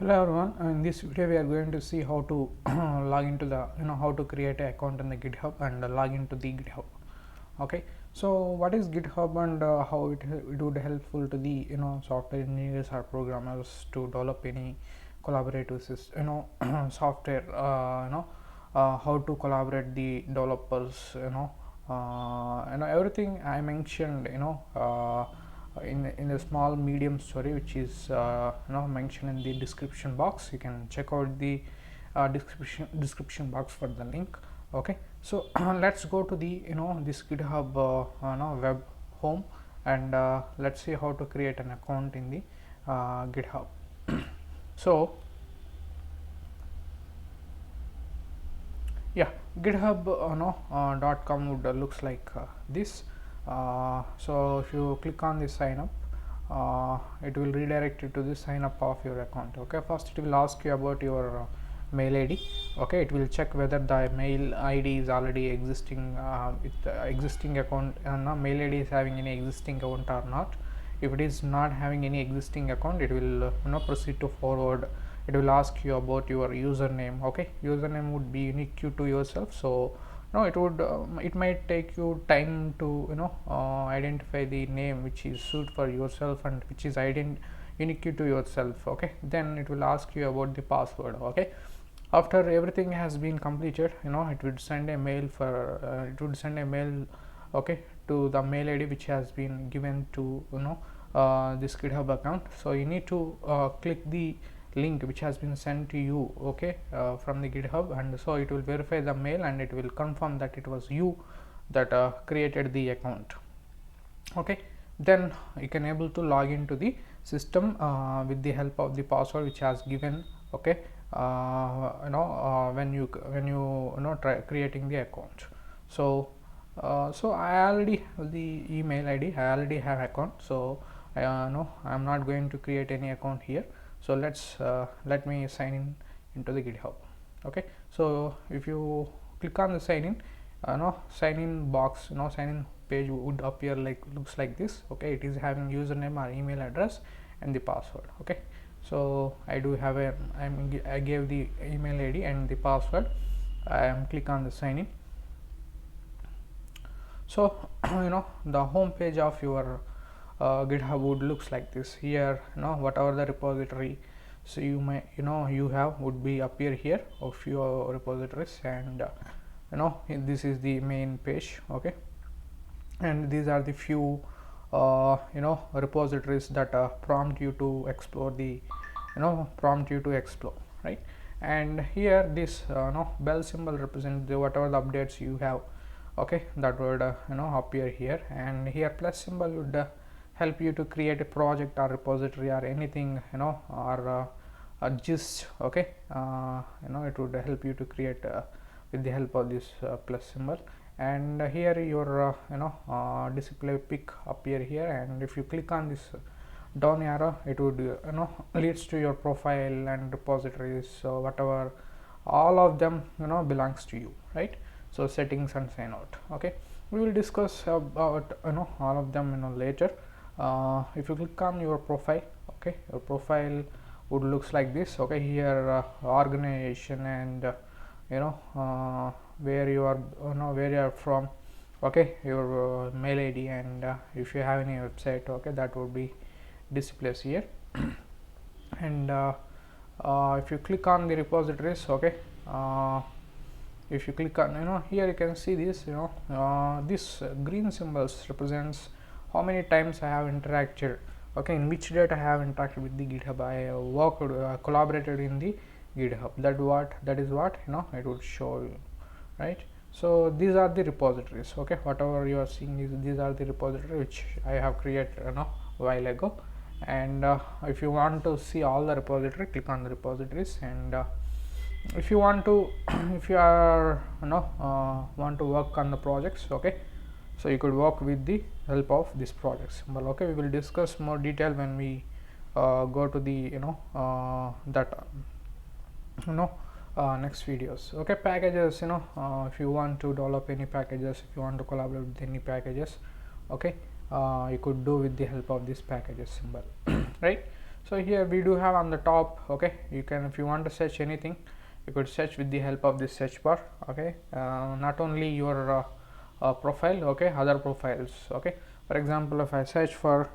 Hello everyone. In this video we are going to see how to log into the how to create an account in the GitHub and log into the GitHub. Okay, so what is GitHub and how it would helpful to the software engineers or programmers to develop any collaborative system, software, how to collaborate the developers, everything I mentioned, in a small medium story which is mentioned in the description box. You can check out the description box for the link. Okay, so let's go to the this GitHub web home, and let's see how to create an account in the GitHub. So yeah, github .com would looks like this. So if you click on the sign up, it will redirect you to the sign up of your account. Okay, first it will ask you about your mail id. Okay, it will check whether the mail id is already existing with the existing account, and mail id is having any existing account or not. If it is not having any existing account, it will proceed to forward. It will ask you about your username. Okay, username would be unique to yourself, so it would it might take you time to identify the name which is suit for yourself and which is unique to yourself. Okay, then it will ask you about the password. Okay, after everything has been completed, it would send a mail for okay, to the mail id which has been given to this GitHub account. So you need to click the link which has been sent to you, okay, from the GitHub, and so it will verify the mail and it will confirm that it was you that created the account. Okay, then you can able to log into the system with the help of the password which has given. Okay, when you try creating the account. So so I already have the email id, I already have account, so I'm not going to create any account here. So let me sign in into the GitHub. Okay, so if you click on the sign in, sign in box, sign in page would appear like looks like this. Okay, it is having username or email address and the password. Okay, so I do have I gave the email id and the password. I am click on the sign in. So the home page of your GitHub would looks like this. Here whatever the repository, so you may you have would be appear here of your repositories, and this is the main page. Okay, and these are the few repositories that prompt you to explore right. And here this bell symbol represents whatever the updates you have. Okay, that would appear here, and here plus symbol would help you to create a project or repository or anything, or a gist. Okay, it would help you to create with the help of this plus symbol. And here your display pic appear here, and if you click on this down arrow, it would leads to your profile and repositories. So whatever, all of them belongs to you, right? So settings and sign out. Okay, we will discuss about all of them later. If you click on your profile, okay, your profile would looks like this. Okay, here organization and where you are where you are from. Okay, your mail id, and if you have any website, okay, that would be displays here. And if you click on the repositories, okay, if you click on here, you can see this this green symbols represents how many times I have interacted. Okay, in which date I have interacted with the GitHub. I worked collaborated in the GitHub. That is what it would show you, right? So these are the repositories. Okay, whatever you are seeing is these are the repositories which I have created while ago. And if you want to see all the repository, click on the repositories. And if you want to if you are want to work on the projects, okay, so you could work with the help of this project symbol. Okay, we will discuss more detail when we go to the that next videos. Okay, packages, if you want to develop any packages, if you want to collaborate with any packages, okay, you could do with the help of this packages symbol. Right, So here we do have on the top, okay, you can, if you want to search anything, you could search with the help of this search bar, okay. Not only your profile, okay, other profiles, okay. For example, if I search for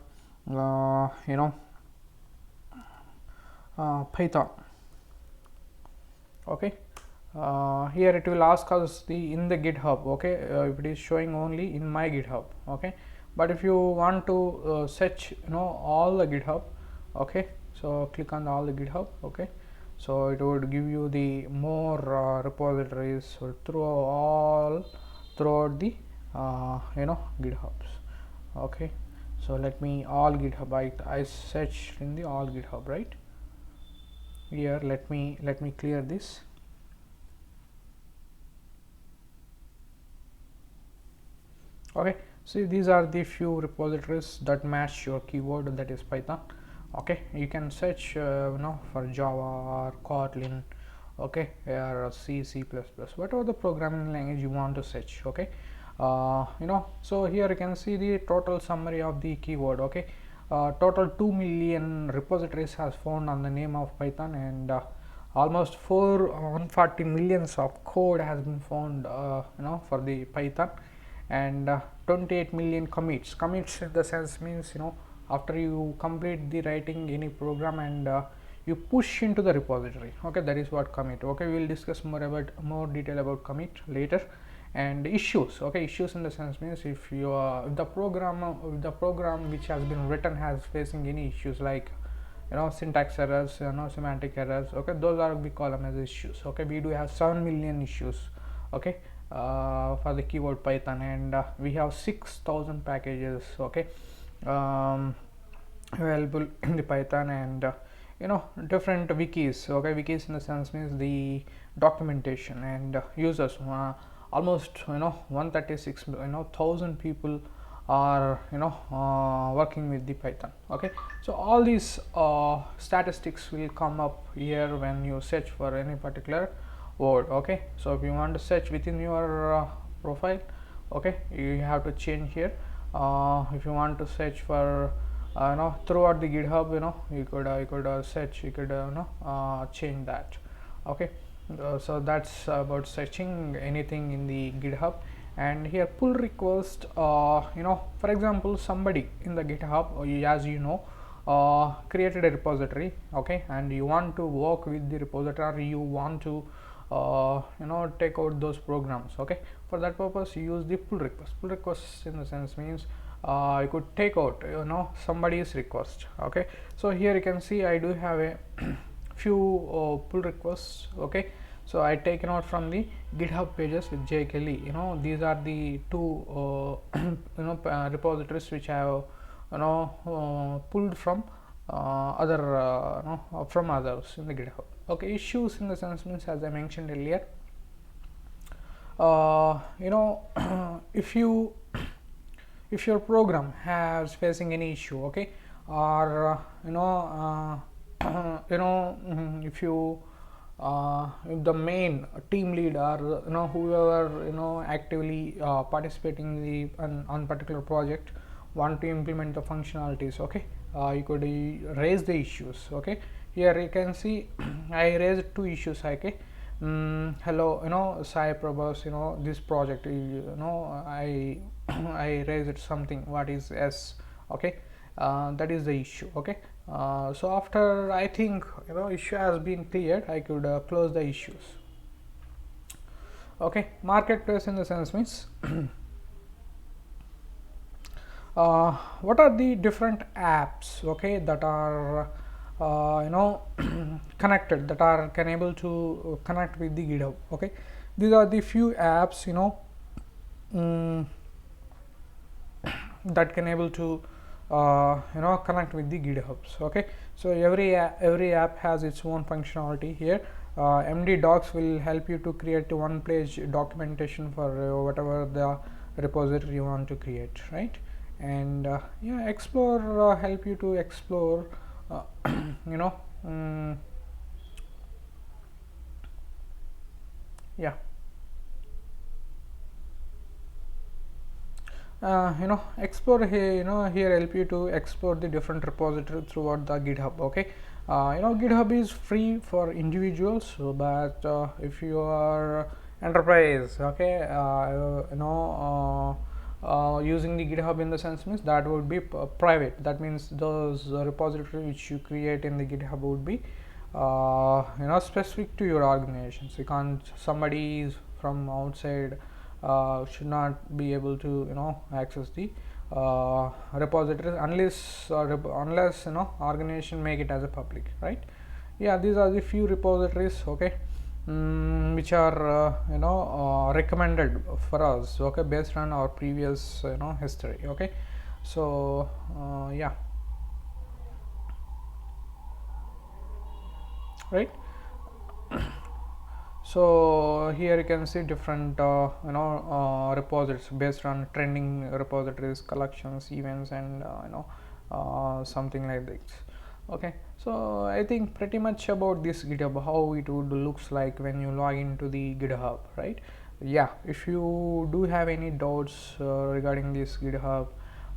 Python, okay, here it will ask us the in the GitHub, okay, if it is showing only in my GitHub, okay. But if you want to search all the GitHub, okay, so click on all the GitHub, okay, so it would give you the more repositories throughout the GitHubs, okay. So let me all GitHub, I searched in the all GitHub, right here. Let me clear this. Okay, see, these are the few repositories that match your keyword, that is Python, okay. You can search for Java or Kotlin, okay, or C++, whatever the programming language you want to search, okay. So here you can see the total summary of the keyword, okay. Total 2 million repositories has found on the name of Python, and almost 140 millions of code has been found for the Python, and 28 million commits in the sense means after you complete the writing any program and you push into the repository, okay, that is what commit, okay. We will discuss more detail about commit later. And issues, okay, issues in the sense means if you if the program which has been written has facing any issues like syntax errors, semantic errors, okay, those are we call them as issues, okay. We do have 7 million issues, okay, for the keyword Python, and we have 6,000 packages, okay, available in the Python, and different wikis, okay. Wikis in the sense means the documentation, and users, almost 136,000 people are working with the Python, okay. So all these statistics will come up here when you search for any particular word, okay. So if you want to search within your profile, okay, you have to change here. If you want to search for throughout the GitHub, you could search, you could change that, okay. So that's about searching anything in the GitHub. And here pull request, for example, somebody in the GitHub, as created a repository, okay, and you want to work with the repository, or you want to take out those programs, okay. For that purpose you use the pull request. Pull request in the sense means you could take out somebody's request, okay. So here you can see I do have a few pull requests, okay. So I taken out from the GitHub pages with jKelly. These are the two repositories which I have pulled from from others in the GitHub, okay. Issues in the sense means, as I mentioned earlier, if your program has facing any issue, okay, or if the main team lead or whoever actively participating in the on particular project want to implement the functionalities, okay, you could raise the issues, okay. Here you can see I raised 2 issues, okay. Hello, Sai Prabhas, this project, I I raised something, what is S, okay. That is the issue, okay. So after I think issue has been cleared, I could close the issues, okay. Marketplace in the sense means what are the different apps, okay, that are connected, that are able to connect with the GitHub, okay. These are the few apps that can able to connect with the GitHubs, okay. So every app has its own functionality. Here MD Docs will help you to create a one-page documentation for whatever the repository you want to create, right. And yeah, Explore help you to explore yeah. explore here, here help you to explore the different repository throughout the GitHub. Okay, GitHub is free for individuals, but if you are enterprise, okay, using the GitHub in the sense means that would be private. That means those repository which you create in the GitHub would be specific to your organization. So you can't, somebody from outside should not be able to access the repositories unless organization make it as a public, right? Yeah, these are the few repositories, okay, which are recommended for us, okay, based on our previous history. Okay, so yeah, right. So here you can see different repositories based on trending repositories, collections, events, and something like this. Okay, so I think pretty much about this GitHub, how it would looks like when you log into the GitHub, right? Yeah, if you do have any doubts regarding this GitHub,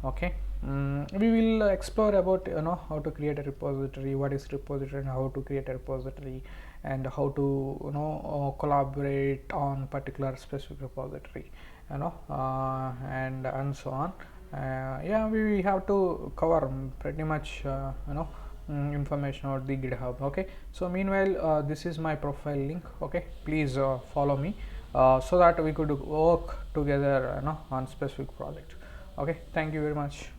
okay, we will explore about how to create a repository, what is repository, and how to create a repository, and how to collaborate on particular specific repository, and so on. Yeah, we have to cover pretty much information about the GitHub. Okay, so meanwhile this is my profile link. Okay, please follow me so that we could work together on specific project. Okay, thank you very much.